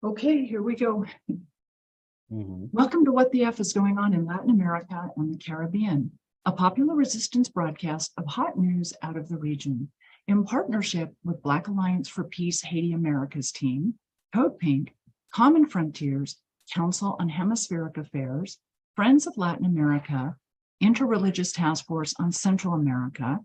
Okay, here we go. Mhm. Welcome to What the F is Going On in Latin America and the Caribbean, a popular resistance broadcast of hot news out of the region, in partnership with Black Alliance for Peace Haiti Americas team, Code Pink, Common Frontiers, Council on Hemispheric Affairs, Friends of Latin America, Interreligious Task Force on Central America,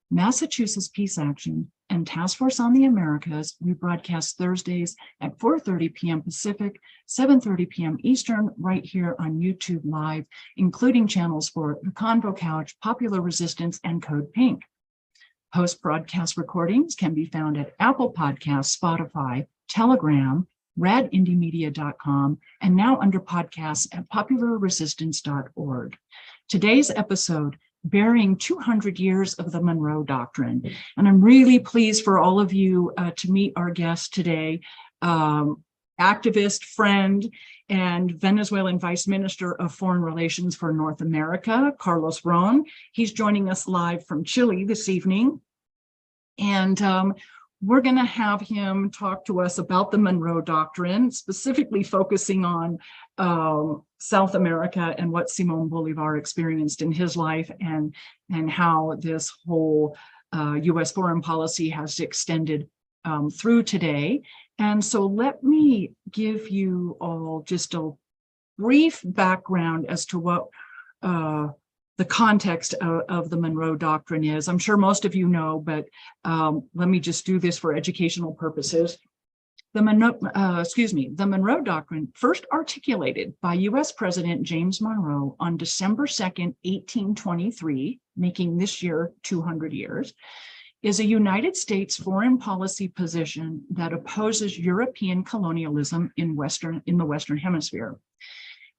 Massachusetts Peace Action, and Task Force on the Americas. We broadcast Thursdays at 4:30 p.m. Pacific, 7:30 p.m. Eastern, right here on YouTube Live, including channels for The Convo Couch, Popular Resistance, and Code Pink. Post-broadcast recordings can be found at Apple Podcasts, Spotify, Telegram, radindiemedia.com, and now under podcasts at popularresistance.org. Today's episode, bearing 200 years of the Monroe Doctrine. And I'm really pleased for all of you to meet our guest today, activist, friend, and Venezuelan Vice Minister of Foreign Relations for North America, Carlos Ron. He's joining us live from Chile this evening. And we're going to have him talk to us about the Monroe Doctrine, specifically focusing on South America and what Simón Bolívar experienced in his life, and how this whole U.S. foreign policy has extended through today. And so let me give you all just a brief background as to what the context of the Monroe Doctrine is. I'm sure most of you know, but let me just do this for educational purposes. The Monroe Doctrine, first articulated by U.S. President James Monroe on December 2nd, 1823, making this year 200 years, is a United States foreign policy position that opposes European colonialism in the Western Hemisphere.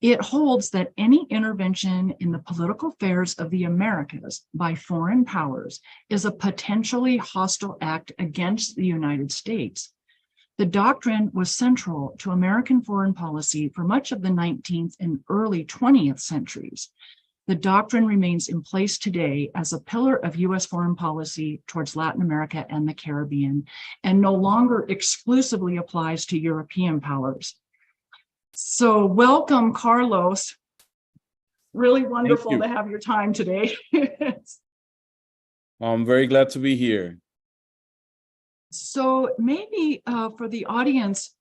It holds that any intervention in the political affairs of the Americas by foreign powers is a potentially hostile act against the United States. The doctrine was central to American foreign policy for much of the 19th and early 20th centuries. The doctrine remains in place today as a pillar of U.S. foreign policy towards Latin America and the Caribbean, and no longer exclusively applies to European powers. So welcome, Carlos. Really wonderful to have your time today. I'm very glad to be here. So maybe for the audience,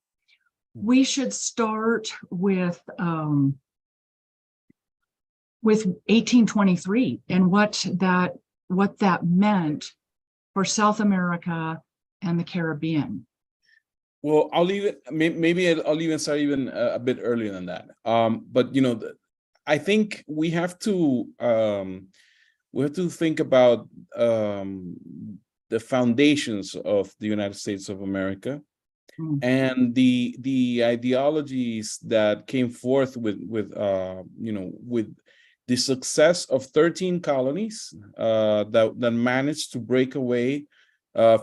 we should start with 1823 and what that meant for South America and the Caribbean. Well, I'll leave it. Maybe I'll even start a bit earlier than that. But I think we have to think about the foundations of the United States of America, and the ideologies that came forth with the success of 13 colonies that managed to break away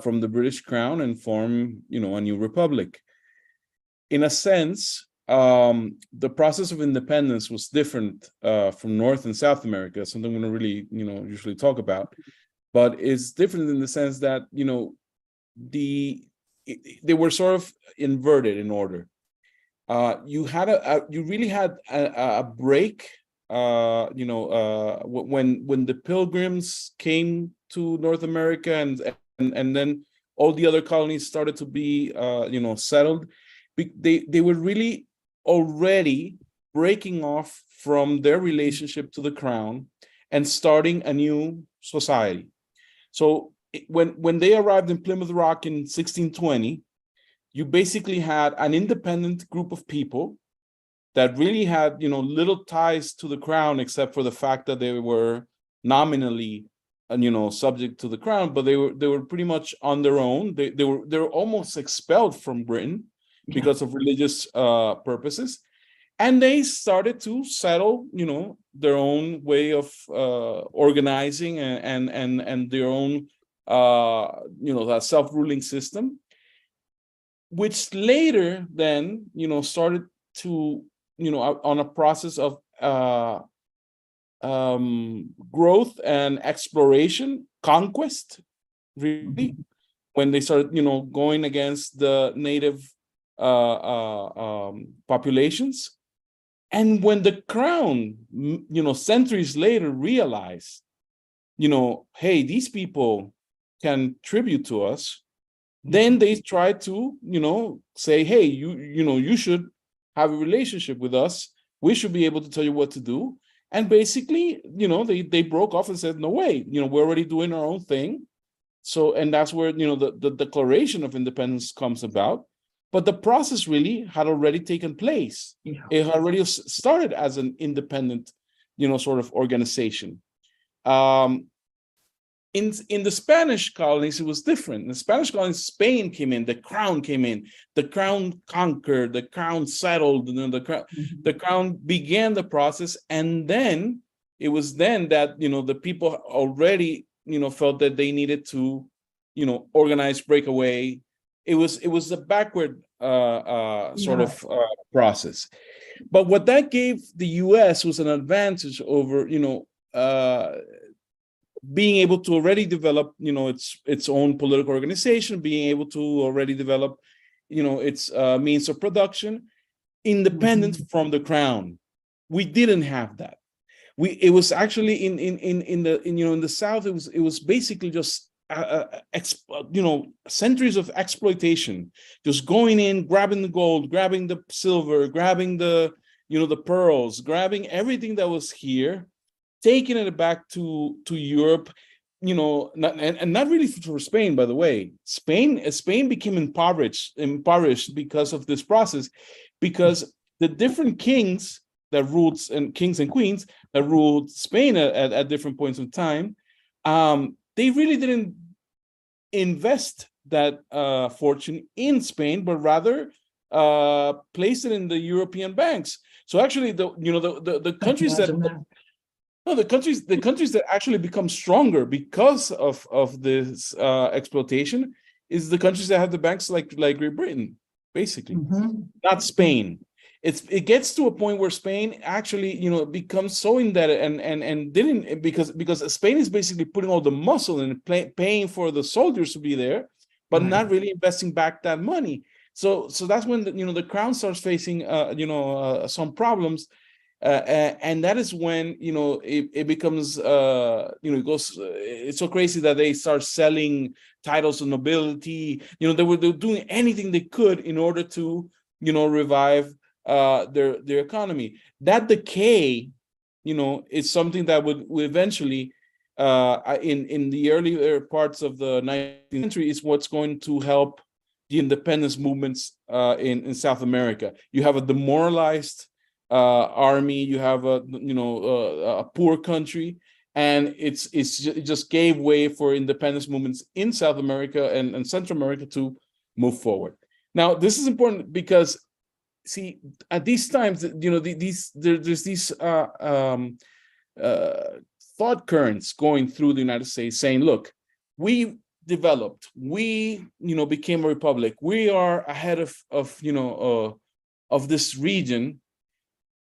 from the British Crown and form, a new republic. In a sense, the process of independence was different from North and South America, something we don't really, usually talk about. But it's different in the sense that, they were sort of inverted in order. You really had a break, when the Pilgrims came to North America, and then all the other colonies started to be, settled. They were really already breaking off from their relationship to the crown and starting a new society. So when they arrived in Plymouth Rock in 1620, you basically had an independent group of people that really had, little ties to the crown, except for the fact that they were nominally, subject to the crown, but they were pretty much on their own. They were almost expelled from Britain because of religious purposes, and they started to settle, their own way of organizing and their own, that self-ruling system, which later then, started to, on a process of growth and exploration, conquest, really, when they started, going against the native populations. And when the crown, centuries later realized, hey, these people can tribute to us, then they try to, say, hey, you should have a relationship with us. We should be able to tell you what to do. And basically, they broke off and said, no way, we're already doing our own thing. So, and that's where, the Declaration of Independence comes about. But the process really had already taken place. Yeah. It already started as an independent, sort of organization. In the Spanish colonies, it was different. In the Spanish colonies, Spain came in, the crown came in, the crown conquered, the crown settled, the crown began the process. And then it was then that, the people already, felt that they needed to, organize, break away. It was a backward sort of process. But what that gave the US was an advantage over, being able to already develop, its own political organization, being able to already develop, its means of production, independent from the crown. We didn't have that. It was actually in the South. It was basically just centuries of exploitation, just going in, grabbing the gold, grabbing the silver, grabbing the pearls, grabbing everything that was here, taking it back to Europe, not really for Spain, by the way. Spain became impoverished because of this process, because the different kings and queens that ruled Spain at different points in time, they really didn't invest that fortune in Spain, but rather placed it in the European banks. So actually, the countries the countries that actually become stronger because of this exploitation is the countries that have the banks like Great Britain, basically, not Spain. It gets to a point where Spain actually, becomes so indebted and didn't, because Spain is basically putting all the muscle in paying for the soldiers to be there, but not really investing back that money. So that's when the crown starts facing some problems. And that is when it becomes it's so crazy that they start selling titles of nobility. They were doing anything they could in order to revive their economy. That decay is something that would eventually in the earlier parts of the 19th century is what's going to help the independence movements in South America. You have a demoralized army, you have a poor country, and it just gave way for independence movements in South America and Central America to move forward. Now, this is important because, see, at these times, there's these thought currents going through the United States saying, look, we developed, we became a republic, we are ahead of this region.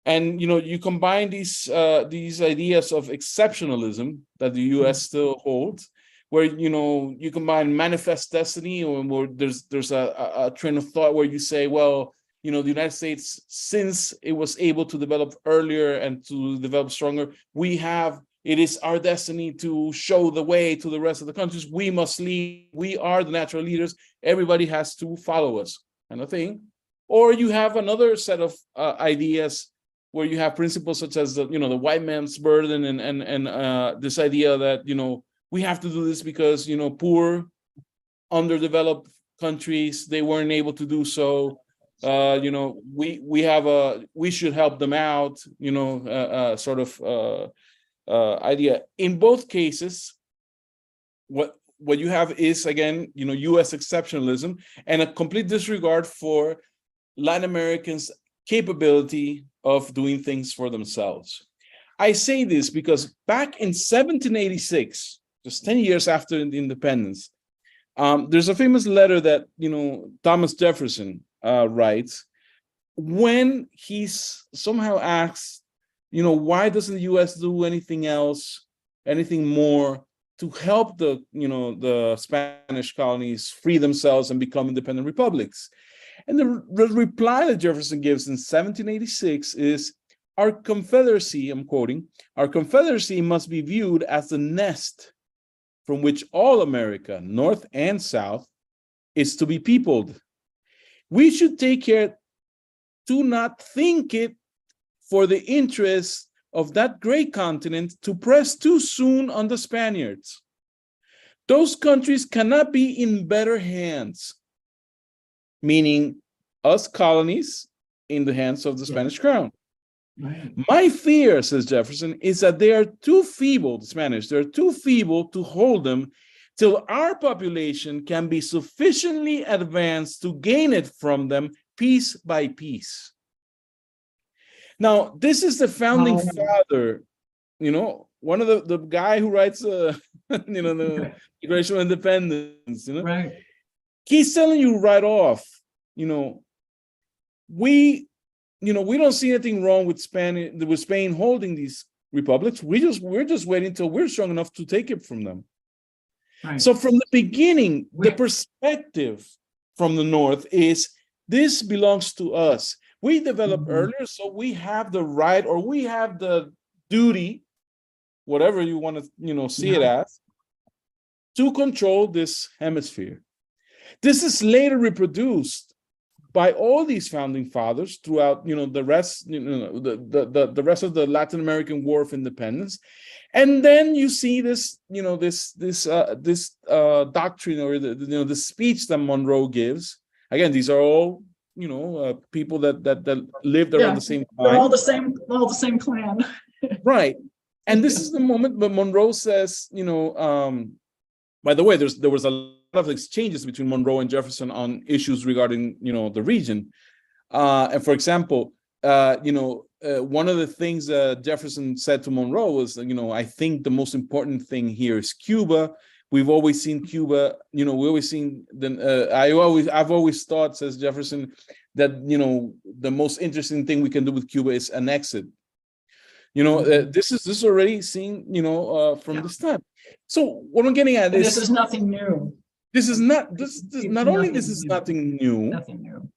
And you combine these ideas of exceptionalism that the U.S. still holds, where you combine manifest destiny, or where there's a train of thought where you say, well, the United States, since it was able to develop earlier and to develop stronger, it is our destiny to show the way to the rest of the countries. We must lead. We are the natural leaders. Everybody has to follow us, kind of thing. Or you have another set of ideas where you have principles such as the white man's burden and this idea that we have to do this because poor, underdeveloped countries, they weren't able to do so. We should help them out. Sort of idea. In both cases, what you have is, again, U.S. exceptionalism and a complete disregard for Latin Americans' capability of doing things for themselves. I say this because back in 1786, just 10 years after the independence, there's a famous letter that Thomas Jefferson writes when he's somehow asked, why doesn't the U.S. do anything else, anything more to help the Spanish colonies free themselves and become independent republics? And the reply that Jefferson gives in 1786 is, our confederacy, I'm quoting, our confederacy must be viewed as the nest from which all America, North and South, is to be peopled. We should take care to not think it for the interest of that great continent to press too soon on the Spaniards. Those countries cannot be in better hands, meaning us colonies in the hands of the Spanish crown. Right. My fear, says Jefferson, is that they are too feeble, the Spanish, they're too feeble to hold them till our population can be sufficiently advanced to gain it from them piece by piece. Now, this is the founding father, one of the guy who writes, the Declaration of Independence, Right. He's telling you right off, we don't see anything wrong with Spain holding these republics. We're just waiting till we're strong enough to take it from them. Right. So from the beginning, the perspective from the North is this belongs to us. We developed earlier, so we have the right, or we have the duty, whatever you want to see it as, to control this hemisphere. This is later reproduced by all these founding fathers throughout the rest the rest of the Latin American War of Independence. And then you see this doctrine, or the speech that Monroe gives. Again, these are all people that lived around the same time. They're all the same clan. Right. And this is the moment that Monroe says, by the way, there was a lot of exchanges between Monroe and Jefferson on issues regarding, the region. And for example, one of the things Jefferson said to Monroe was, I think the most important thing here is Cuba. We've always seen Cuba, we always seen I've always thought, says Jefferson, that, the most interesting thing we can do with Cuba is annex it. This is already seen, from this time. So what I'm getting at is, this is nothing new. This is not only this is nothing new. Nothing new.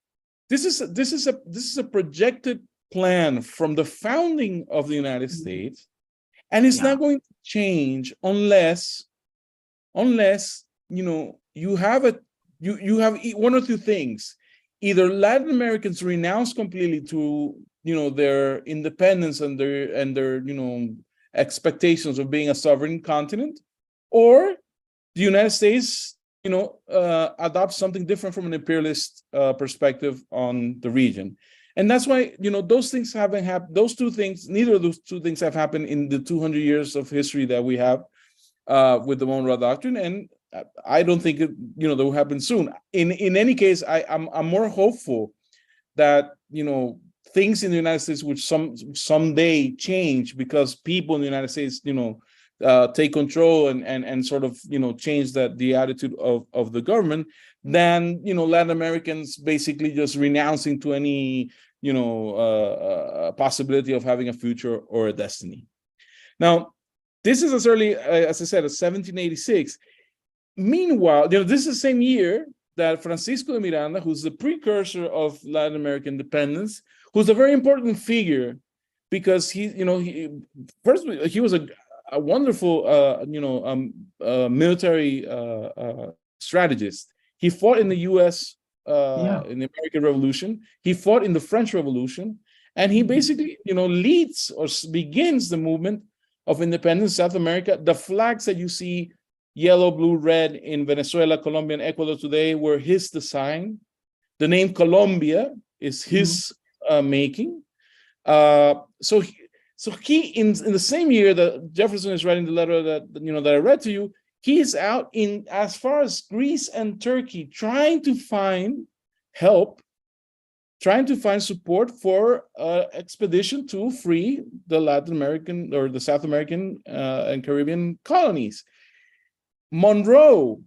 This is a projected plan from the founding of the United States, and it's not going to change unless you have one or two things. Either Latin Americans renounce completely to their independence and their expectations of being a sovereign continent, or the United States adopts something different from an imperialist perspective on the region. And that's why those things haven't happened. Neither of those two things have happened in the 200 years of history that we have with the Monroe Doctrine, and I don't think it that will happen soon. In any case, I'm more hopeful that things in the United States which someday change because people in the United States take control and sort of change the attitude of the government, than Latin Americans basically just renouncing to any possibility of having a future or a destiny. Now, this is as early as I said, as 1786. Meanwhile, this is the same year that Francisco de Miranda, who's the precursor of Latin American independence, who's a very important figure because he was a wonderful military strategist. He fought in the U.S. In the American Revolution. He fought in the French Revolution, and he basically leads or begins the movement of independence in South America. The flags that you see, yellow, blue, red, in Venezuela, Colombia, and Ecuador today, were his design. The name Colombia is his making. So he in the same year that Jefferson is writing the letter that I read to you, he is out in as far as Greece and Turkey, trying to find help, trying to find support for an expedition to free the Latin American or the South American and Caribbean colonies. Monroe,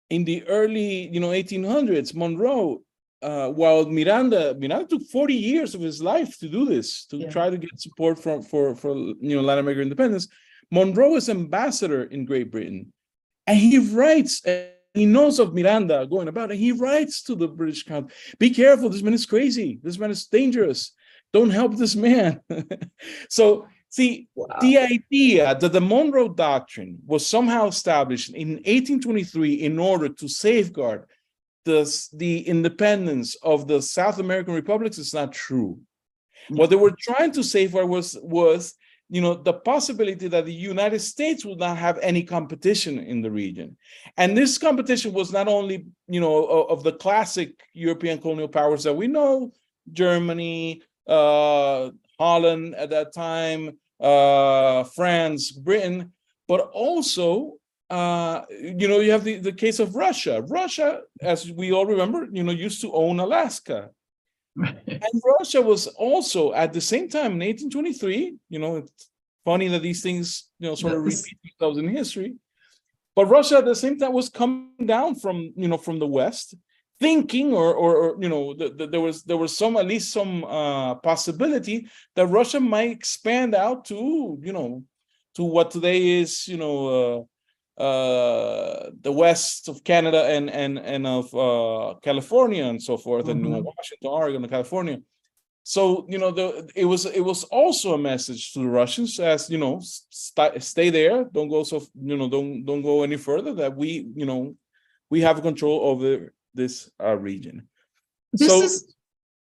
in the early 1800s, Monroe, while Miranda took 40 years of his life to do this, to try to get support for Latin American independence. Monroe is ambassador in Great Britain, and he writes he knows of Miranda going about, and he writes to the British Council, be careful, this man is crazy, this man is dangerous, don't help this man. So see, the idea that the Monroe Doctrine was somehow established in 1823 in order to safeguard the independence of the South American republics is not true. What they were trying to safeguard was the possibility that the United States would not have any competition in the region. And this competition was not only, of the classic European colonial powers that we know, Germany, Holland at that time, France, Britain, but also, you have the case of Russia. Russia, as we all remember, used to own Alaska. And Russia was also at the same time in 1823, it's funny that these things, sort of repeat themselves in history. But Russia at the same time was coming down from the West, thinking, or there was some, at least some possibility that Russia might expand out to what today is, the west of Canada and of California and so forth, and Washington, Oregon, and California. So it was also a message to the Russians as stay there, don't go don't go any further. That we have control over this region.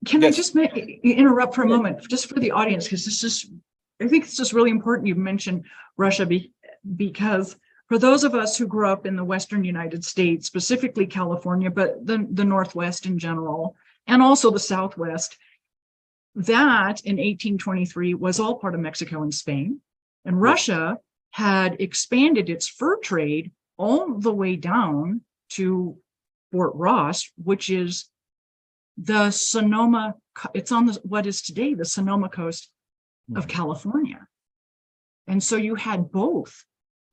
Can I just interrupt for a moment, just for the audience, because I think it's just really important you mentioned Russia because for those of us who grew up in the Western United States, specifically California, but the Northwest in general, and also the Southwest, that in 1823 was all part of Mexico and Spain. And Russia had expanded its fur trade all the way down to Fort Ross, which is the Sonoma, it's on what is today the Sonoma coast of California. And so you had both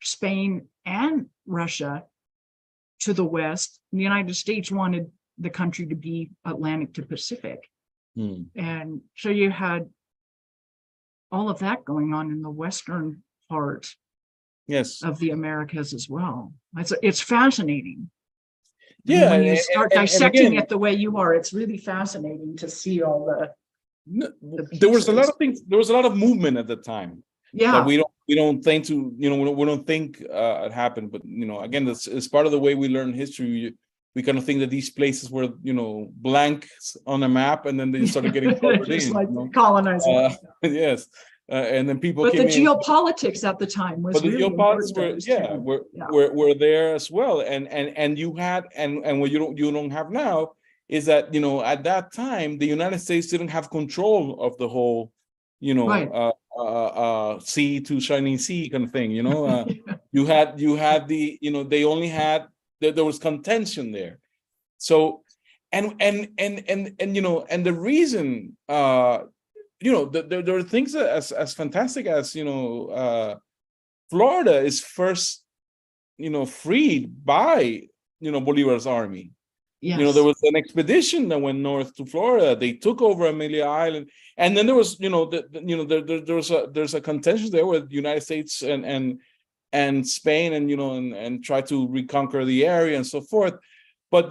Spain and Russia to the west. The United States wanted the country to be Atlantic to Pacific. And so you had all of that going on in the western part of the Americas as well. It's fascinating. Yeah, when you start dissecting it the way you are, it's really fascinating to see all the there was a lot of things. There was a lot of movement at the time. Yeah, that we don't think we don't think it happened. But again, it's part of the way we learn history. We kind of think that these places were blanks on a map, and then they started getting covered just in, like colonizing. Yes. And then people But came the in. geopolitics at the time was But the really geopolitics were there as well, and you had and what you don't have now is that at that time the United States didn't have control of the whole sea to shining sea kind of thing. You had the they only had there was contention there. So and the reason there are things as fantastic as Florida is first freed by Bolivar's army. Yes. There was an expedition that went north to Florida. They took over Amelia Island, and then there was there's a contention there with the United States and Spain and try to reconquer the area and so forth. But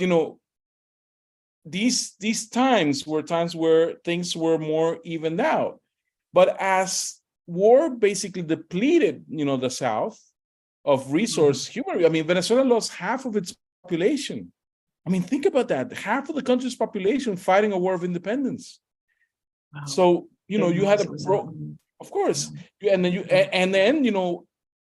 these times were times where things were more evened out. But as war basically depleted, the South of resource human. I mean, Venezuela lost half of its population. I mean, think about that. Half of the country's population fighting a war of independence. Wow. So, you had of course, and then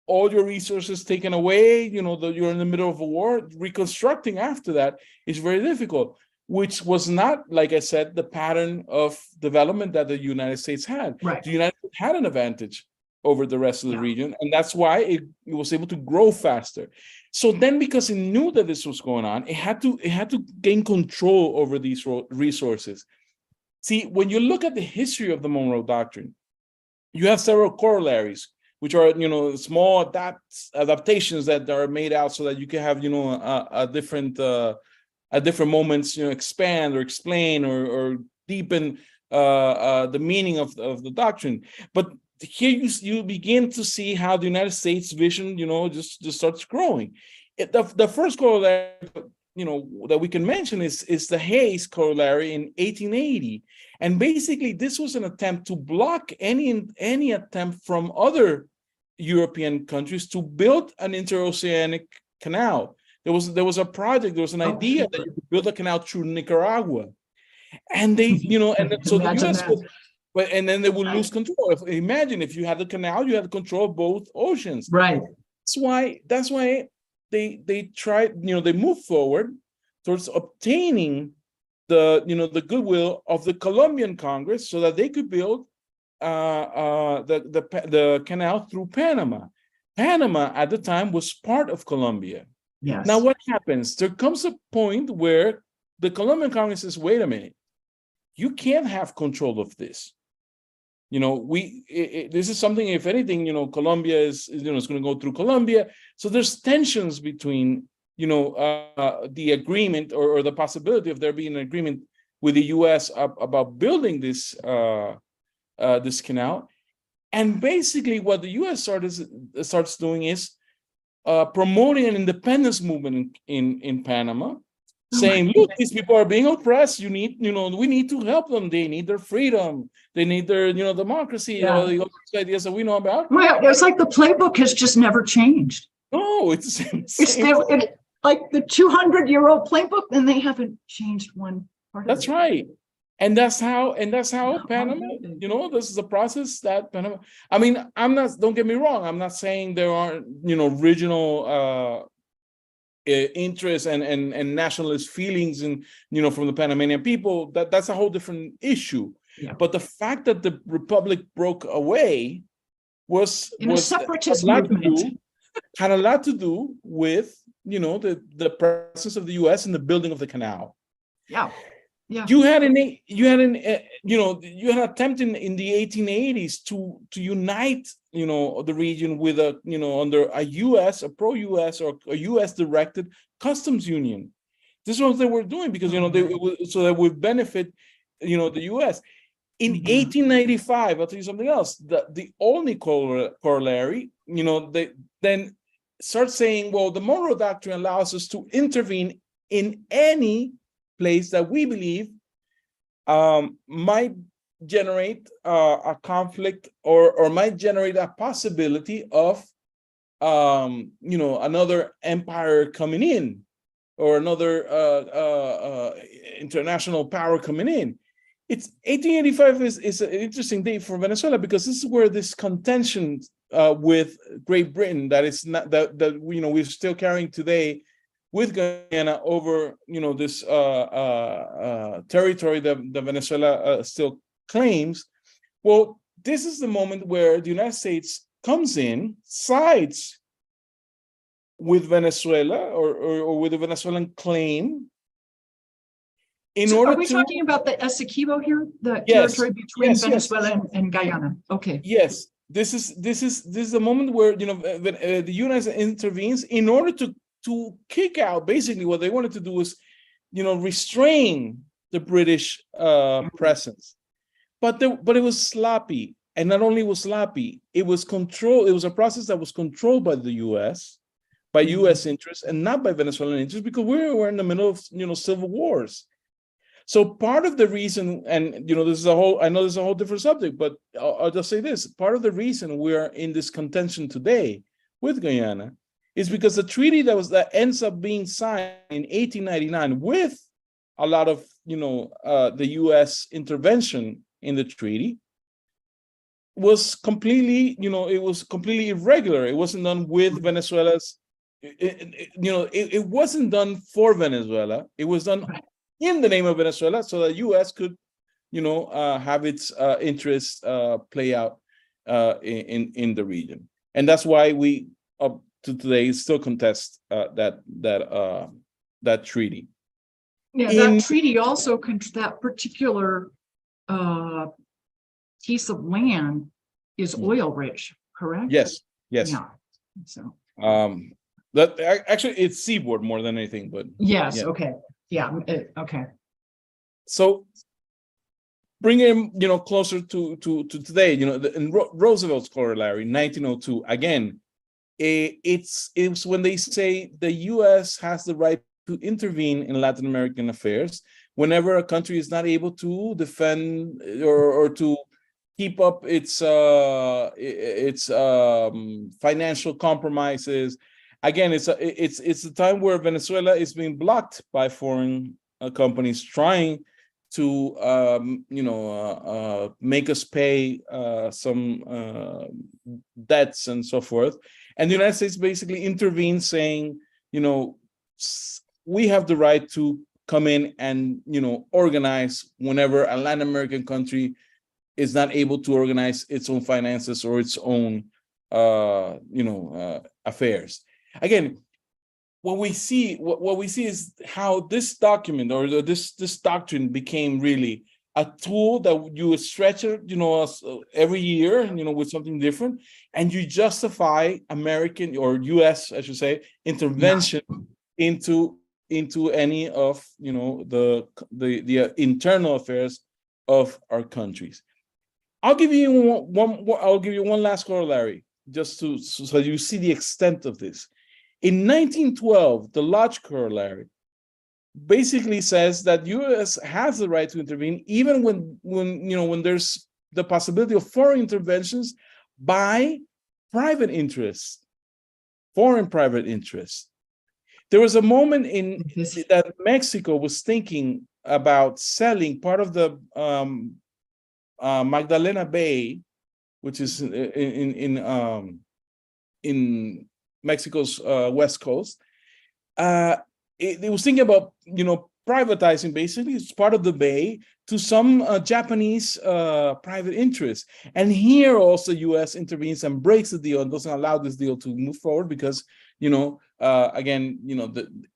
all your resources taken away, you're in the middle of a war. Reconstructing after that is very difficult, which was not, like I said, the pattern of development that the United States had. Right. The United States had an advantage over the rest of the region, and that's why it was able to grow faster. So then, because it knew that this was going on, it had to gain control over these resources. See, when you look at the history of the Monroe Doctrine, you have several corollaries, which are small adaptations that are made out so that you can have at different moments expand or explain or deepen the meaning of the doctrine. But here you begin to see how the United States vision just starts growing. The first corollary, that we can mention is the Hayes corollary in 1880, and basically this was an attempt to block any attempt from other European countries to build an interoceanic canal. There was a project, there was an idea that you could build a canal through Nicaragua, and so the Imagine U.S. that. was, and then they would lose control. Imagine if you had the canal, you had control of both oceans. Right. That's why they tried, they moved forward towards obtaining the goodwill of the Colombian Congress so that they could build the canal through Panama. Panama at the time was part of Colombia. Yes. Now what happens? There comes a point where the Colombian Congress says, wait a minute, you can't have control of this. This is something, if anything, Colombia is going to go through Colombia. So there's tensions between, the agreement or the possibility of there being an agreement with the U.S. about building this canal. And basically what the U.S. starts doing is promoting an independence movement in Panama, saying, look, these people are being oppressed. We need to help them. They need their freedom. They need their, democracy, all the ideas that we know about. Well, it's like the playbook has just never changed. No, it's like the 200-year-old playbook, and they haven't changed one part of it. That's right. And that's how Panama, this is a process that Panama, don't get me wrong. I'm not saying there aren't, regional interests and nationalist feelings from the Panamanian people. That's a whole different issue. Yeah. But the fact that the republic broke away was a separatist movement. Had a lot to do with the presence of the U.S. in the building of the canal. Yeah. Yeah. You had an attempt in the 1880s to unite the region with under a pro-U.S. or a U.S. directed customs union. This is what they were doing because so that would benefit the U.S. In 1895, I'll tell you something else. The only corollary, they then start saying, well, the Monroe Doctrine allows us to intervene in any place that we believe might generate a conflict or might generate a possibility of another empire coming in or another international power coming in. It's 1885 is an interesting date for Venezuela because this is where this contention with Great Britain that we're still carrying today with Guyana over this territory that Venezuela still claims. Well, this is the moment where the United States comes in, sides with Venezuela or with the Venezuelan claim. Are we talking about the Essequibo here, the territory between Venezuela and Guyana? Okay. Yes, this is the moment where the U.S. intervenes in order to kick out. Basically, what they wanted to do was, restrain the British presence, but it was sloppy, and not only was sloppy, it was controlled. It was a process that was controlled by the U.S. by U.S. interests and not by Venezuelan interests because we're in the middle of civil wars. So part of the reason, and this is a whole different subject, but I'll just say this: part of the reason we are in this contention today with Guyana is because the treaty that ends up being signed in 1899 with a lot of the U.S. intervention in the treaty was completely irregular. It wasn't done with Venezuela's. It wasn't done for Venezuela. It was done in the name of Venezuela, so that U.S. could, have its interests play out in the region, and that's why we up to today still contest that treaty. Yeah, that treaty also that particular piece of land is oil rich, correct? Yes. Yeah. So. That actually it's seaboard more than anything, but yes. Yeah. Okay. Yeah. Okay. So bring him, closer to today. In Roosevelt's corollary, 1902. Again, it's when they say the U.S. has the right to intervene in Latin American affairs whenever a country is not able to defend or to keep up its financial compromises. Again, it's a time where Venezuela is being blocked by foreign companies trying to make us pay some debts and so forth. And the United States basically intervenes, saying, we have the right to come in and organize whenever a Latin American country is not able to organize its own finances or its own affairs. Again, what we see is how this document or this doctrine became really a tool that you stretch it, every year, with something different, and you justify American or U.S., I should say, intervention into any of the internal affairs of our countries. I'll give you one last corollary, just so you see the extent of this. In 1912, the Lodge Corollary basically says that U.S. has the right to intervene even when there's the possibility of foreign interventions by private interests, foreign private interests. There was a moment that Mexico was thinking about selling part of the Magdalena Bay, which is in Mexico's west coast. It was thinking about privatizing basically it's part of the bay to some Japanese private interests. And here also U.S. intervenes and breaks the deal and doesn't allow this deal to move forward because again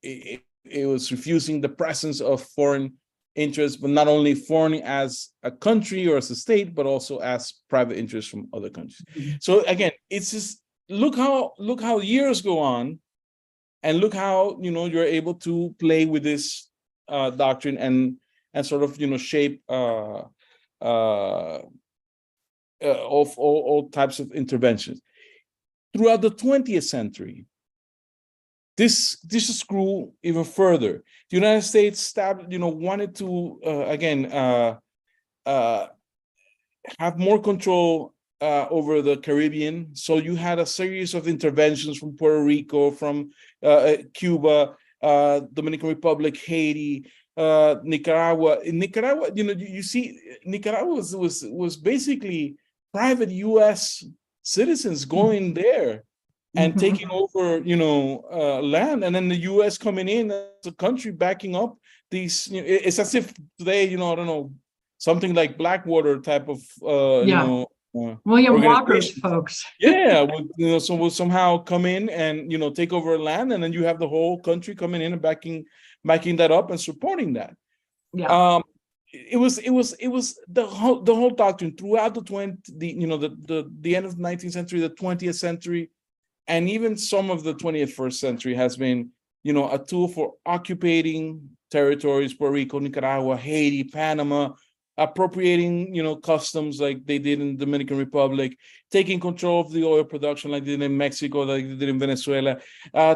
it was refusing the presence of foreign interests, but not only foreign as a country or as a state, but also as private interests from other countries. Mm-hmm. So again, it's just look how years go on, and look how you're able to play with this doctrine and sort of shape of all types of interventions throughout the 20th century. This just grew even further. The United States wanted to have more control over the Caribbean. So you had a series of interventions from Puerto Rico, from Cuba, Dominican Republic, Haiti, Nicaragua. In Nicaragua, you see, Nicaragua was basically private U.S. citizens going there and taking over, land, and then the U.S. coming in as a country backing up these. It's as if today, I don't know, something like Blackwater type of, William Walker's folks. So we'll somehow come in and take over land, and then you have the whole country coming in and backing that up and supporting that. Yeah. It was the whole doctrine throughout the end of the 19th century, the 20th century, and even some of the 21st century has been, a tool for occupating territories, Puerto Rico, Nicaragua, Haiti, Panama, appropriating, customs like they did in the Dominican Republic, taking control of the oil production like they did in Mexico, like they did in Venezuela,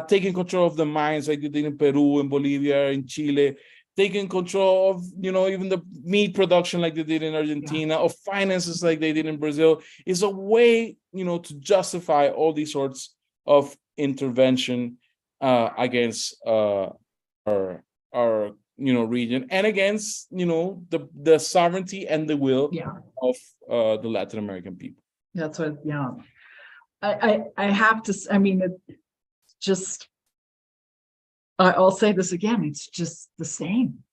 taking control of the mines like they did in Peru, in Bolivia, in Chile, taking control of, even the meat production like they did in Argentina, of finances like they did in Brazil, is a way, to justify all these sorts of intervention against our region, and against the sovereignty and the will of the Latin American people. That's what I have to, it's just, I'll say this again, it's just the same.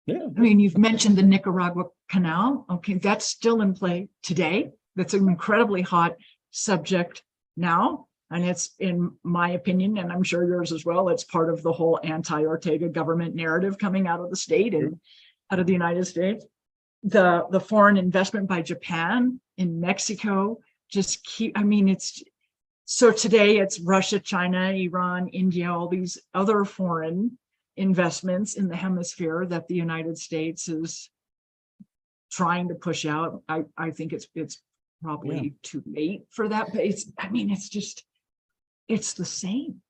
You've mentioned the Nicaragua Canal. Okay, that's still in play today. That's an incredibly hot subject now. And it's, in my opinion, and I'm sure yours as well, it's part of the whole anti-Ortega government narrative coming out of the state and out of the United States. The foreign investment by Japan in Mexico just it's, so today it's Russia, China, Iran, India, all these other foreign investments in the hemisphere that the United States is trying to push out. I think it's probably too late for that. But it's just, It's the same.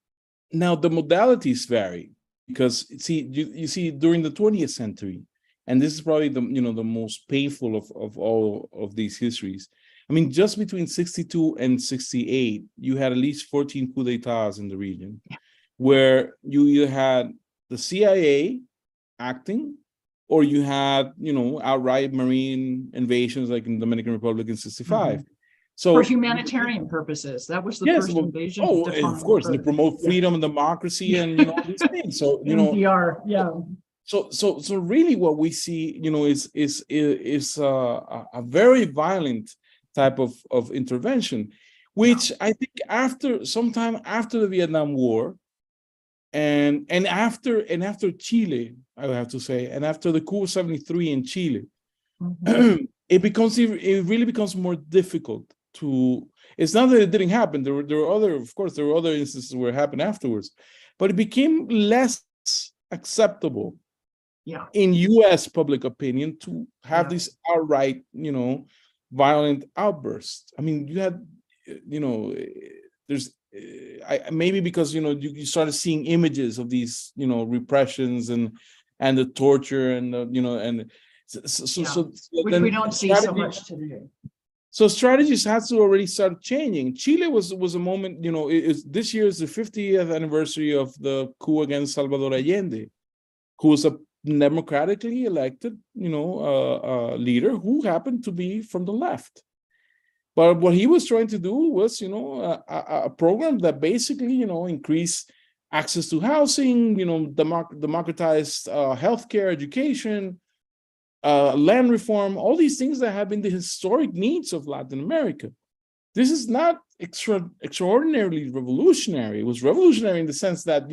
Now the modalities vary because you see during the 20th century, and this is probably the most painful of all of these histories. I mean, just between 62 and 68, you had at least 14 coups d'etats in the region, where you either had the CIA acting, or you had outright marine invasions like in the Dominican Republic in 65. So for humanitarian purposes, that was the yes, first well, invasion. of course, they promote freedom and democracy and these things. So NPR, yeah. So really, what we see, is a very violent type of intervention, which I think sometime after the Vietnam War, and after Chile, I would have to say, and after the coup of 73 in Chile, it really becomes more difficult to. It's not that it didn't happen. There were other instances where it happened afterwards, but it became less acceptable in U.S. public opinion to have these outright, violent outbursts. I mean, you had, there's maybe because you started seeing images of these repressions and the torture and which we don't see so much today. So strategies has to already start changing. Chile was a moment, this year is the 50th anniversary of the coup against Salvador Allende, who was a democratically elected, leader who happened to be from the left. But what he was trying to do was, a program that basically, increased access to housing, democratized healthcare, education, land reform, all these things that have been the historic needs of Latin America. This is not extraordinarily revolutionary. It was revolutionary in the sense that,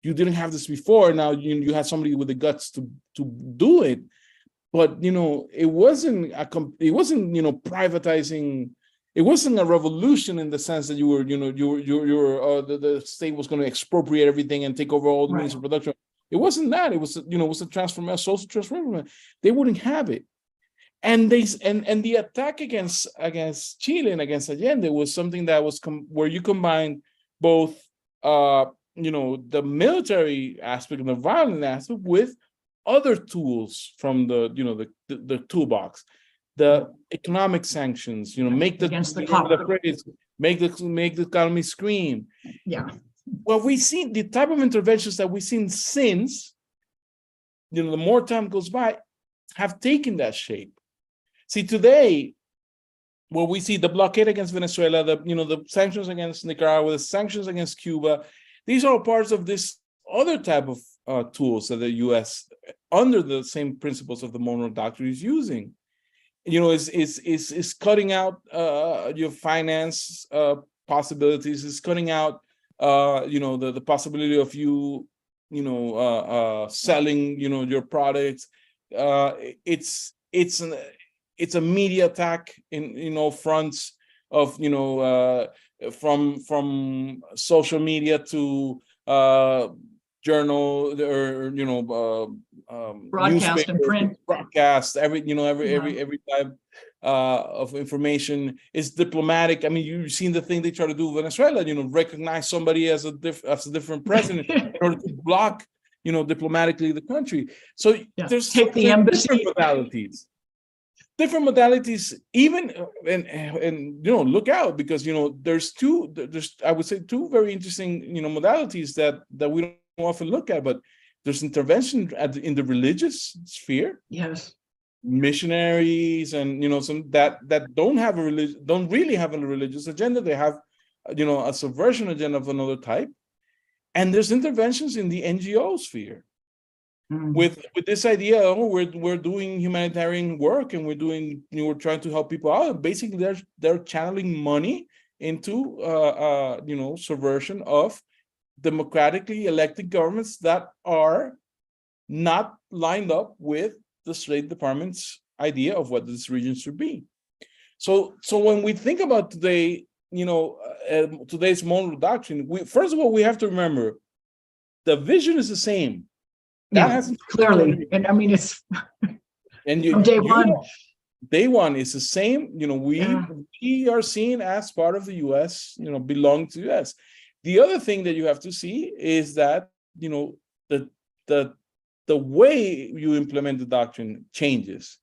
you didn't have this before. Now you had somebody with the guts to do it. But it wasn't privatizing. It wasn't a revolution in the sense that you were the state was going to expropriate everything and take over all the means of production. It wasn't that. It was a social transformation. They wouldn't have it, and the attack against Chile and against Allende was something that was where you combined both the military aspect and the violent aspect with other tools from the toolbox, the economic sanctions, make the economy scream. Yeah. Well, we've seen the type of interventions that we've seen since, the more time goes by, have taken that shape. See, today, where we see the blockade against Venezuela, the sanctions against Nicaragua, the sanctions against Cuba, these are all parts of this other type of tools that the U.S., under the same principles of the Monroe Doctrine, is using. Is cutting out your finance possibilities. Is cutting out the possibility of you selling your products. It's a media attack in all fronts of from social media to journal or broadcast and print, broadcast, every type of information is diplomatic. I mean, you've seen the thing they try to do with Venezuela, recognize somebody as a different president in order to block diplomatically the country. So there's take the embassy different modalities, even and look out, because there's I would say two very interesting modalities that we don't often look at, but there's intervention in the religious sphere. Yes, missionaries and some that don't really have a religious agenda. They have a subversion agenda of another type. And there's interventions in the NGO sphere. With this idea, we're doing humanitarian work and we're trying to help people out. Basically, they're channeling money into subversion of democratically elected governments that are not lined up with the State Department's idea of what this region should be. So when we think about today, today's Monroe Doctrine, first of all, we have to remember the vision is the same. That hasn't clearly, and I mean it's and from day one. day one is the same. Yeah. We are seen as part of the U.S. Belong to the U.S. The other thing that you have to see is that the the the way you implement the doctrine changes.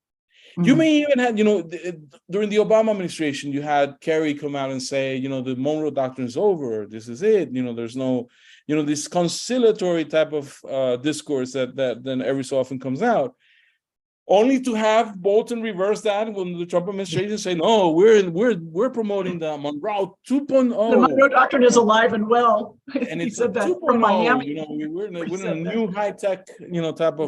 You Mm. may even have, during the Obama administration, you had Kerry come out and say, the Monroe Doctrine is over. This is it. There's no, this conciliatory type of discourse that then every so often comes out, only to have Bolton reverse that when the Trump administration say, no, we're promoting the Monroe 2.0. The Monroe Doctrine is alive and well. And He it's a said that 2.0. from Miami. We're in a new high tech, type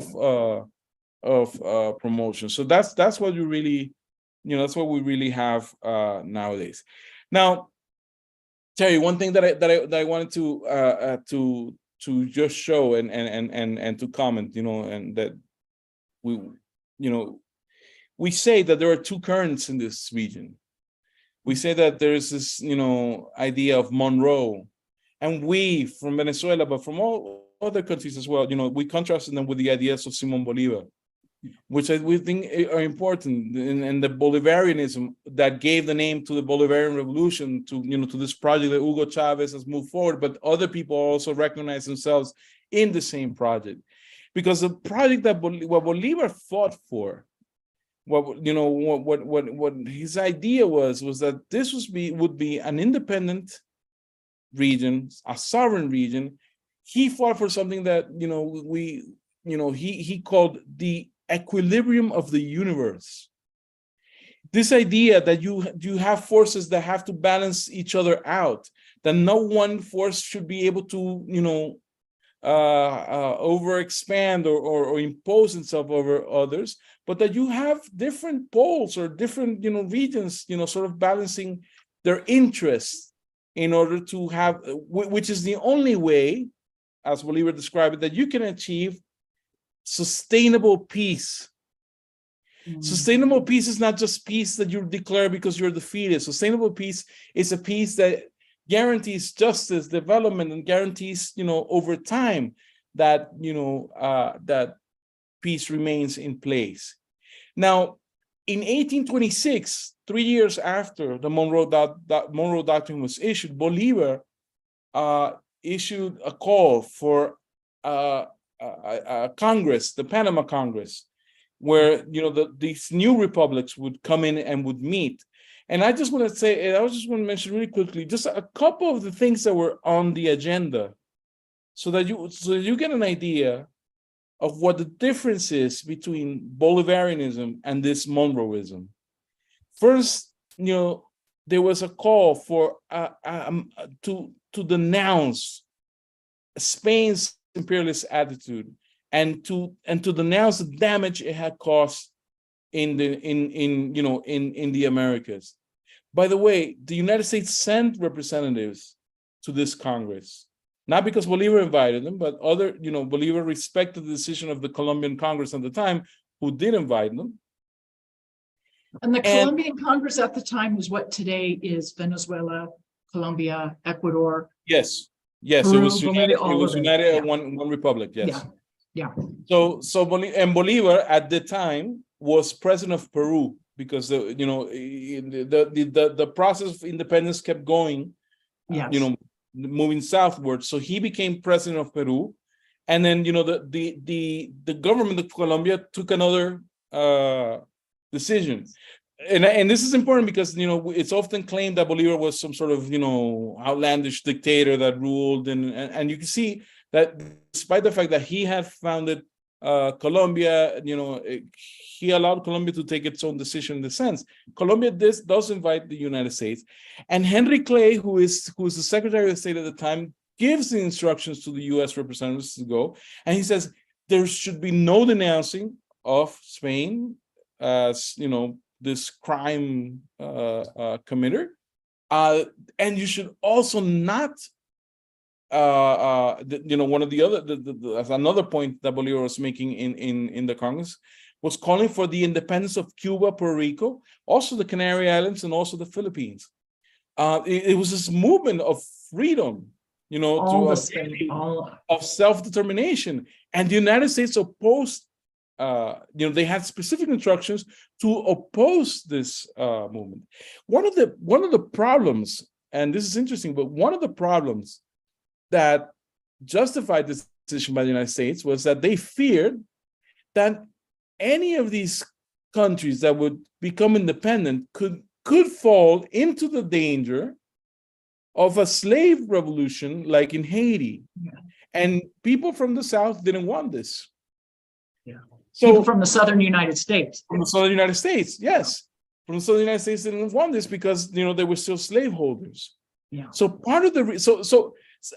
of promotion. So that's what you really, that's what we really have nowadays. Now, Terry, one thing that I wanted to just show and to comment, and that we say that there are two currents in this region. We say that there is this, idea of Monroe, and we from Venezuela, but from all other countries as well, we contrasted them with the ideas of Simon Bolivar, which we think are important, and the Bolivarianism that gave the name to the Bolivarian Revolution, to this project that Hugo Chavez has moved forward, but other people also recognize themselves in the same project, because the project that what Bolivar fought for, what his idea was that this would be an independent region, a sovereign region. He fought for something that he called the equilibrium of the universe. This idea that you have forces that have to balance each other out, that no one force should be able to overexpand or impose itself over others, but that you have different poles or different regions sort of balancing their interests in order to have, which is the only way, as Bolivar described it, that you can achieve sustainable peace. Sustainable peace is not just peace that you declare because you're defeated. Sustainable peace is a peace that guarantees justice, development, and guarantees, over time that, that peace remains in place. Now, in 1826, 3 years after the Monroe Doctrine was issued, Bolivar issued a call for Congress, the Panama Congress, where these new republics would come in and would meet. And I just want to say, and I just want to mention really quickly, just a couple of the things that were on the agenda, so that you get an idea of what the difference is between Bolivarianism and this Monroeism. First, there was a call for to denounce Spain's imperialist attitude and to denounce the damage it had caused in the Americas. By the way, the United States sent representatives to this Congress, not because Bolivar invited them, but Bolivar respected the decision of the Colombian Congress at the time, who did invite them. And the Colombian Congress at the time was what today is Venezuela, Colombia, Ecuador. Yes, Peru, it was united. Bolivia, It was united yeah. one republic. Yes. Yeah. So Bolivar at the time was president of Peru, because the process of independence kept going, Yes. moving southward. So he became president of Peru, and then the government of Colombia took another decision. And this is important because it's often claimed that Bolivar was some sort of outlandish dictator that ruled, and you can see that despite the fact that he had founded Colombia, he allowed Colombia to take its own decision in the sense. Colombia does invite the United States, and Henry Clay, who is the Secretary of State at the time, gives the instructions to the U.S. representatives to go, and he says there should be no denouncing of Spain as this crime committer, and you should also not. One of the other, another point that Bolivar was making in the Congress was calling for the independence of Cuba, Puerto Rico, also the Canary Islands, and also the Philippines. It was this movement of freedom, of self-determination, and the United States opposed they had specific instructions to oppose this movement. One of the problems, and this is interesting, but one of the problems that justified this decision by the United States was that they feared that any of these countries that would become independent could fall into the danger of a slave revolution like in Haiti. Yeah. And people from the South didn't want this. Yeah. So People from the southern United States. from the southern United States, yes. From the southern United States didn't want this because they were still slaveholders. Yeah. So part of the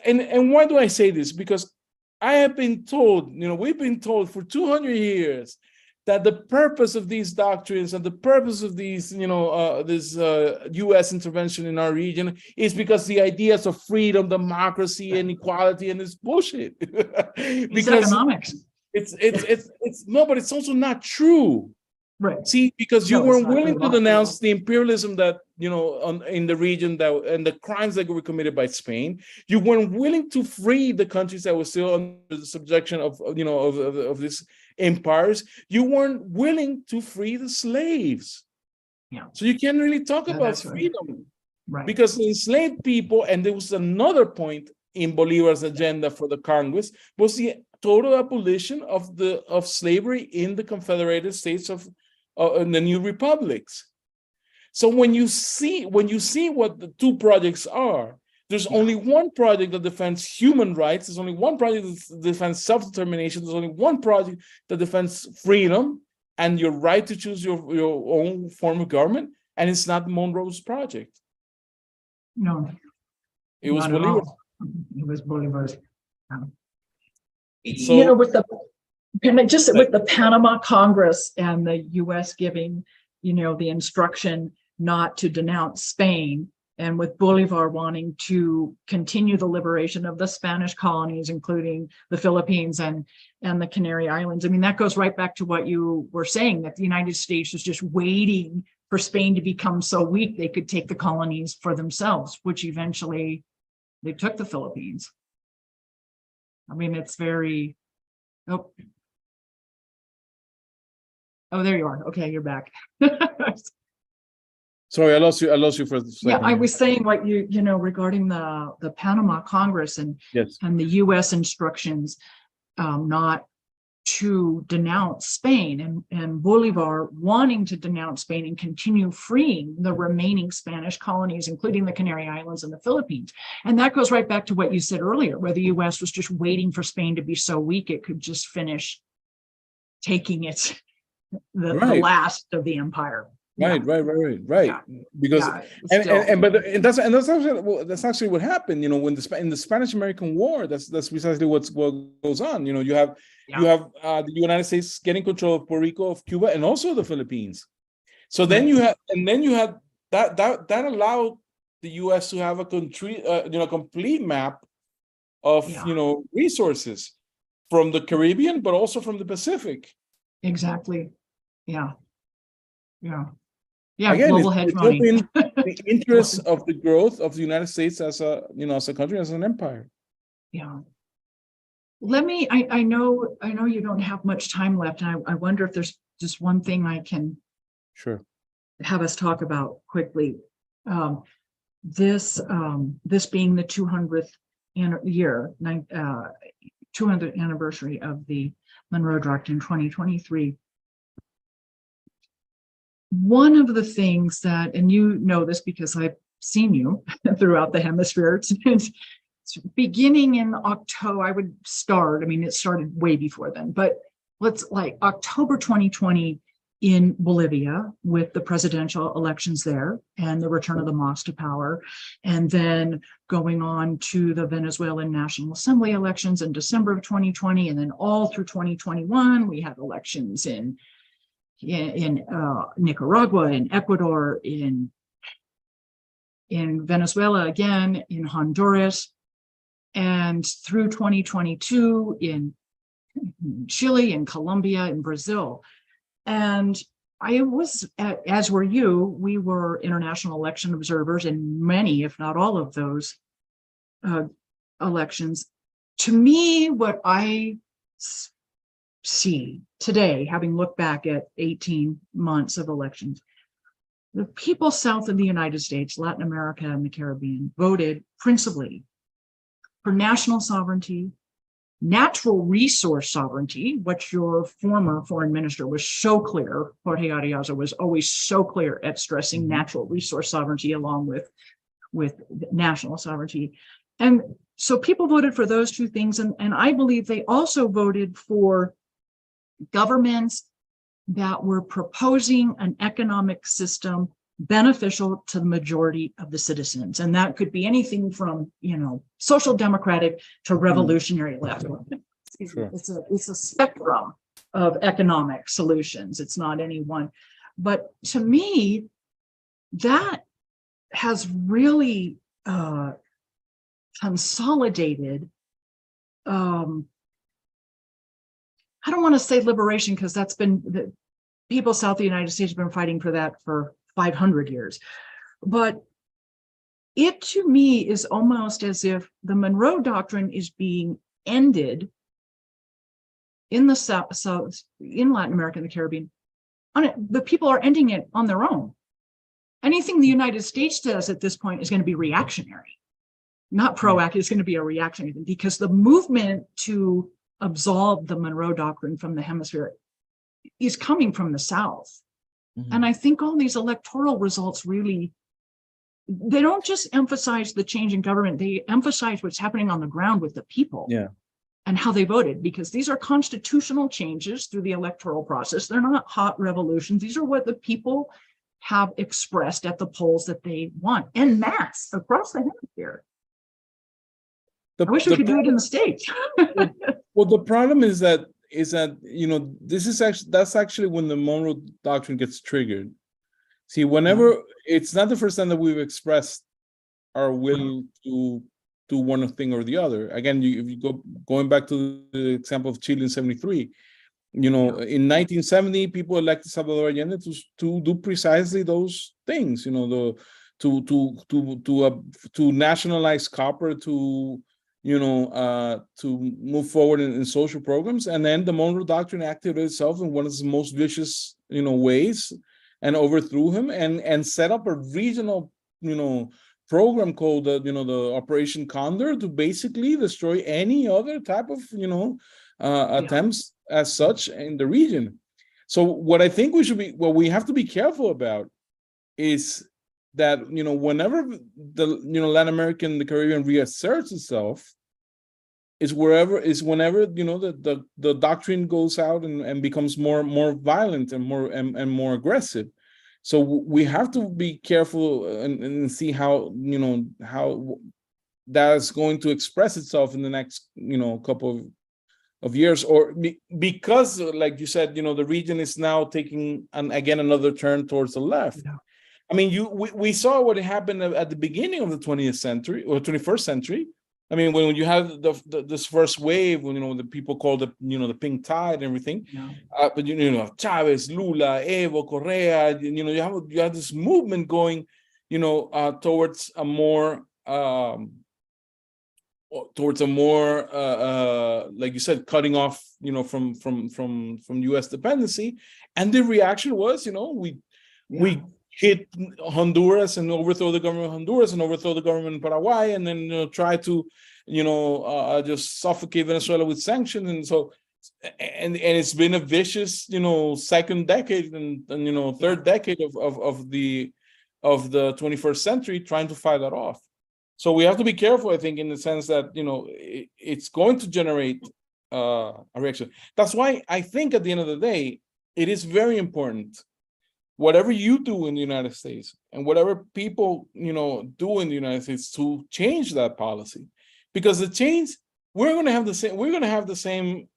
and why do I say this? Because I have been told, we've been told for 200 years that the purpose of these doctrines and the purpose of these, this U.S. intervention in our region is because the ideas of freedom, democracy, and equality, and this bullshit. It's economics. It's no, but it's also not true. Right. See, because you No, weren't it's not willing true. to denounce the imperialism that, in the region and the crimes that were committed by Spain. You weren't willing to free the countries that were still under the subjection of these empires. You weren't willing to free the slaves. Yeah. So you can't really talk about That's freedom. Right. Because the enslaved people, and there was another point in Bolivar's agenda for the Congress, was the total abolition of slavery in the Confederated States of in the new republics. So when you see what the two projects are, there's only one project that defends human rights. There's only one project that defends self-determination. There's only one project that defends freedom and your right to choose your own form of government. And it's not Monroe's project. No. It was Not at Bolivar. all. It was Bolivar's. So- with the Panama Congress and the U.S. giving, the instruction not to denounce Spain, and with Bolivar wanting to continue the liberation of the Spanish colonies, including the Philippines and the Canary Islands. I mean, that goes right back to what you were saying, that the United States was just waiting for Spain to become so weak they could take the colonies for themselves, which eventually they took the Philippines. I mean, it's very, oh, there you are. Okay, you're back. Sorry, I lost you for a second. Yeah, I was saying what regarding the Panama Congress and the U.S. instructions not to denounce Spain, and Bolivar wanting to denounce Spain and continue freeing the remaining Spanish colonies, including the Canary Islands and the Philippines. And that goes right back to what you said earlier, where the U.S. was just waiting for Spain to be so weak it could just finish taking the last of the empire. Right. Yeah. Because that's actually what happened. When in the Spanish American War, that's precisely what goes on. You have the United States getting control of Puerto Rico, of Cuba, and also the Philippines. So then you had that allowed the U.S. to have a country, complete map of resources from the Caribbean, but also from the Pacific. Exactly. Yeah. Again, global hedge money. In the interest of the growth of the United States as a country, as an empire. Yeah. I know you don't have much time left, and I wonder if there's just one thing I can have us talk about quickly. This being the 200th 200th anniversary of the Monroe Doctrine, 2023. One of the things that, and you know this because I've seen you throughout the hemisphere, it's beginning in October, I would start, it started way before then, but let's October 2020 in Bolivia with the presidential elections there and the return of the MAS to power, and then going on to the Venezuelan National Assembly elections in December of 2020, and then all through 2021, we had elections in Nicaragua, in Ecuador, in Venezuela again, in Honduras, and through 2022 in Chile, in Colombia, in Brazil. And I was, as were you, we were international election observers in many, if not all of those elections. To me, what I see today, having looked back at 18 months of elections, the people south of the United States, Latin America, and the Caribbean voted principally for national sovereignty, natural resource sovereignty, which your former foreign minister was so clear, Jorge Ariaza was always so clear at stressing natural resource sovereignty along with national sovereignty. And so people voted for those two things. And I believe they also voted for governments that were proposing an economic system beneficial to the majority of the citizens. And that could be anything from, social democratic to revolutionary left. Sure. It's a spectrum of economic solutions. It's not any one. But to me, that has really consolidated, I don't want to say liberation, because that's been, the people south of the United States have been fighting for that for 500 years. But it, to me, is almost as if the Monroe Doctrine is being ended in the South, in Latin America and the Caribbean. The people are ending it on their own. Anything the United States does at this point is going to be reactionary, not proactive. It's going to be a reactionary thing, because the movement to absolve the Monroe Doctrine from the hemisphere is coming from the South. And I think all these electoral results really, they don't just emphasize the change in government, they emphasize what's happening on the ground with the people. Yeah. And how they voted, because these are constitutional changes through the electoral process. They're not hot revolutions. These are what the people have expressed at the polls that they want, en masse across the hemisphere. I wish we could do it in the States. Well, the problem is that that's actually when the Monroe Doctrine gets triggered. See, whenever it's not the first time that we've expressed our will to do one thing or the other. Again, if you going back to the example of Chile in '73, in 1970, people elected Salvador Allende to do precisely those things. To nationalize copper, to move forward in social programs. And then the Monroe Doctrine acted itself in one of the most vicious, ways, and overthrew him and set up a regional, program called the Operation Condor to basically destroy any other type of, attempts as such in the region. So what I think what we have to be careful about is that, whenever the, Latin American, the Caribbean reasserts itself, is whenever, the doctrine goes out and becomes more violent and more aggressive. So we have to be careful and see how, how that's going to express itself in the next, couple of years, or because, like you said, the region is now taking another turn towards the left. Yeah. I mean, we saw what happened at the beginning of the 20th century or 21st century. I mean, when you have this first wave, when the people called it, the pink tide and everything, but Chavez, Lula, Evo, Correa, you have this movement going, towards a more, like you said, cutting off, from U.S. dependency, and the reaction was, we hit Honduras and overthrow the government of Honduras and overthrow the government in Paraguay, and then try to just suffocate Venezuela with sanctions. And so and it's been a vicious second decade and third decade of the 21st century trying to fight that off. So we have to be careful, I think, in the sense that it's going to generate a reaction. That's why I think at the end of the day it is very important, whatever you do in the United States and whatever people, do in the United States, to change that policy, because the change, we're going to have the same,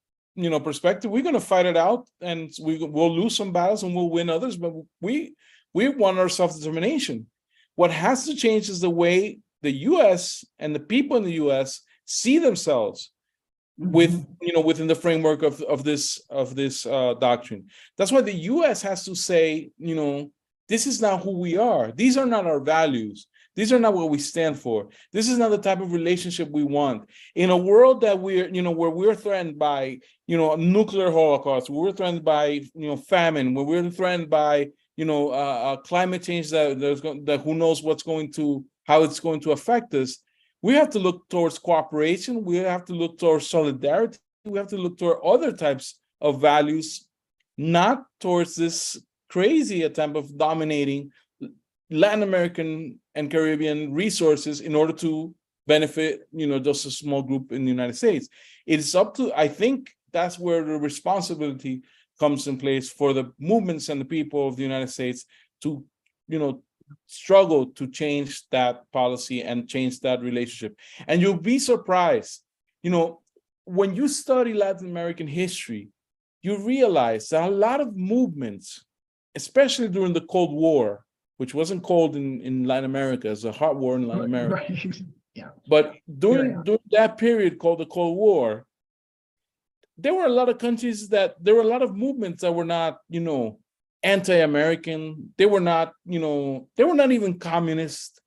perspective. We're going to fight it out, and we'll lose some battles and we'll win others, but we want our self-determination. What has to change is the way the U.S. and the people in the U.S. see themselves within the framework of this doctrine. That's why the U.S. has to say, this is not who we are. These are not our values. These are not what we stand for. This is not the type of relationship we want. In a world that we're, where we're threatened by, a nuclear holocaust, we're threatened by, famine, where we're threatened by, climate change that who knows how it's going to affect us. We have to look towards cooperation. We have to look towards solidarity. We have to look toward other types of values, not towards this crazy attempt of dominating Latin American and Caribbean resources in order to benefit, just a small group in the United States. It's up to, I think that's where the responsibility comes in place for the movements and the people of the United States to, struggle to change that policy and change that relationship. And you'll be surprised, when you study Latin American history, you realize that a lot of movements, especially during the Cold War, which wasn't cold in Latin America, it's a hot war in Latin America. Right. Yeah. But during that period called the Cold War, there were a lot of countries there were a lot of movements that were not, anti-American. They were not, they were not even communist.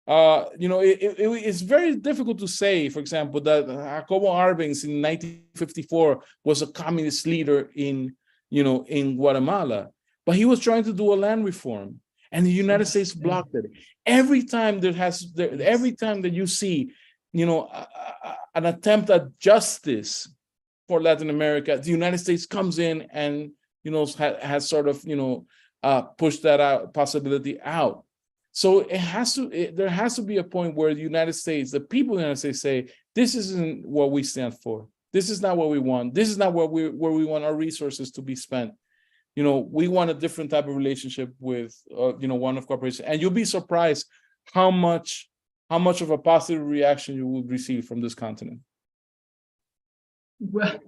It's very difficult to say, for example, that Jacobo Arbenz in 1954 was a communist leader in Guatemala, but he was trying to do a land reform, and the United States blocked it. Every time that you see, an attempt at justice for Latin America, the United States comes in and has sort of pushed that possibility out. So there has to be a point where the United States, the people of the United States say, this isn't what we stand for. This is not what we want. This is not where we want our resources to be spent. We want a different type of relationship with, one of cooperation. And you'll be surprised how much of a positive reaction you will receive from this continent. Well,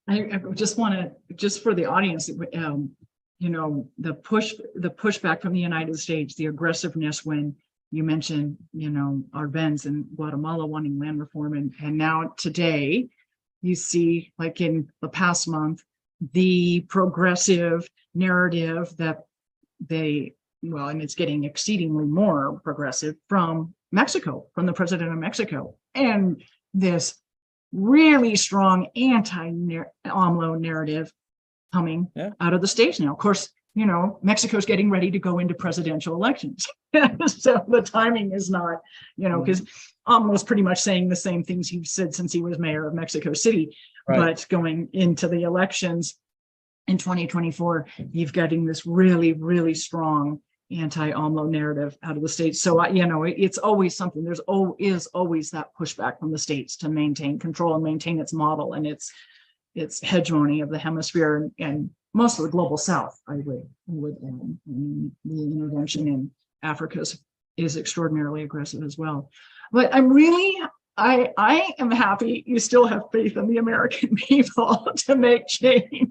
I just want to, just for the audience, the pushback from the United States, the aggressiveness when you mentioned, Arbenz in Guatemala wanting land reform, and now today, you see, like in the past month, the progressive narrative that and it's getting exceedingly more progressive from Mexico, from the president of Mexico, and this really strong anti-AMLO narrative coming out of the States now. Of course, Mexico's getting ready to go into presidential elections. So the timing is not, because AMLO's pretty much saying the same things he's said since he was mayor of Mexico City. Right. But going into the elections in 2024, you've getting this really, really strong anti-AMLO narrative out of the States. So, it's always something. There is always that pushback from the States to maintain control and maintain its model and its hegemony of the hemisphere and most of the global South. I would the intervention in Africa is extraordinarily aggressive as well. But I am happy you still have faith in the American people to make change.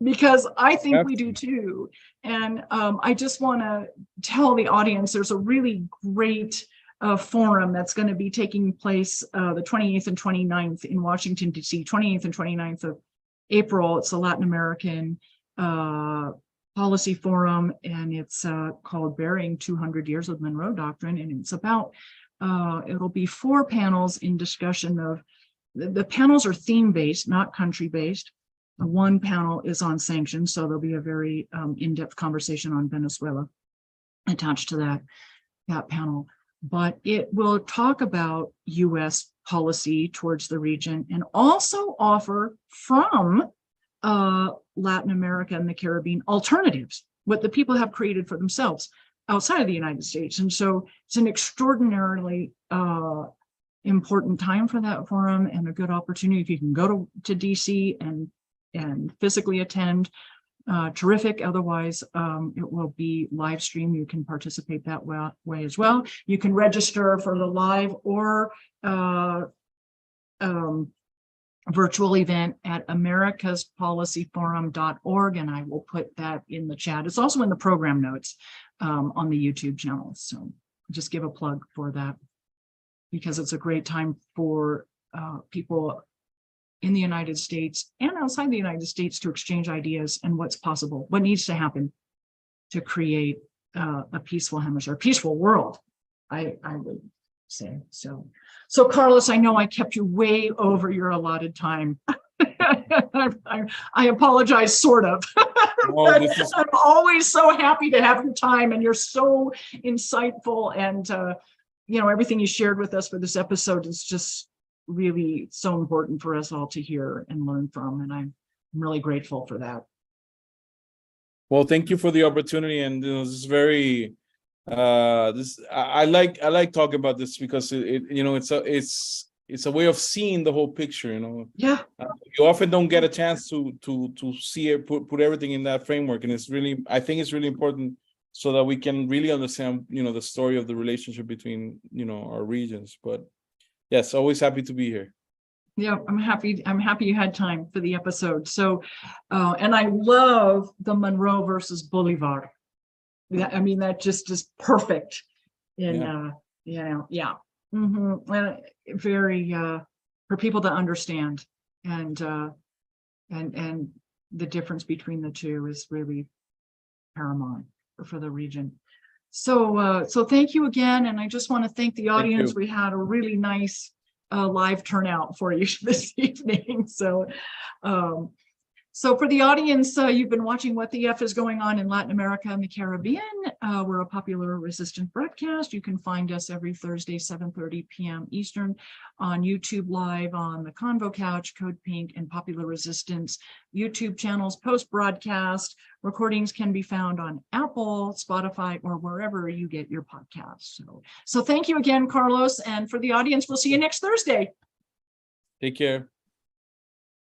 Because I think we do too. And I just want to tell the audience there's a really great forum that's going to be taking place the 28th and 29th in Washington, D.C., 28th and 29th of April. It's the Latin American Policy Forum, and it's called Burying 200 Years of Monroe Doctrine. And it's about, it'll be 4 panels in discussion of, the panels are theme-based, not country-based. One panel is on sanctions, so there'll be a very in-depth conversation on Venezuela attached to that panel. But it will talk about U.S. policy towards the region and also offer from Latin America and the Caribbean alternatives, what the people have created for themselves outside of the United States. And so it's an extraordinarily important time for that forum and a good opportunity. If you can go to DC and physically attend, terrific. Otherwise, it will be live stream. You can participate that way as well. You can register for the live or virtual event at americaspolicyforum.org, and I will put that in the chat. It's also in the program notes on the YouTube channel. So just give a plug for that because it's a great time for people in the United States and outside the United States to exchange ideas and what's possible, what needs to happen to create a peaceful hemisphere, a peaceful world I would say so. So Carlos, I know I kept you way over your allotted time. I apologize, sort of. Oh, this is I'm always so happy to have your time, and you're so insightful, and everything you shared with us for this episode is just really so important for us all to hear and learn from, and I'm really grateful for that. well. Thank you for the opportunity, and this is very. I like talking about this because it's a way of seeing the whole picture. Yeah. You often don't get a chance to see it, put everything in that framework, and I think it's really important so that we can really understand the story of the relationship between our regions. But yes, always happy to be here. Yeah, I'm happy you had time for the episode. So and I love the Monroe versus Bolivar. I mean, that just is perfect in very for people to understand, and the difference between the two is really paramount for the region. So thank you again, and I just want to thank the audience. We had a really nice live turnout for you this evening. So for the audience, you've been watching What the F is Going On in Latin America and the Caribbean. We're a popular resistance broadcast. You can find us every Thursday, 7:30 p.m. Eastern on YouTube Live, on the Convo Couch, Code Pink, and Popular Resistance YouTube channels. Post-broadcast recordings can be found on Apple, Spotify, or wherever you get your podcasts. So thank you again, Carlos. And for the audience, we'll see you next Thursday. Take care.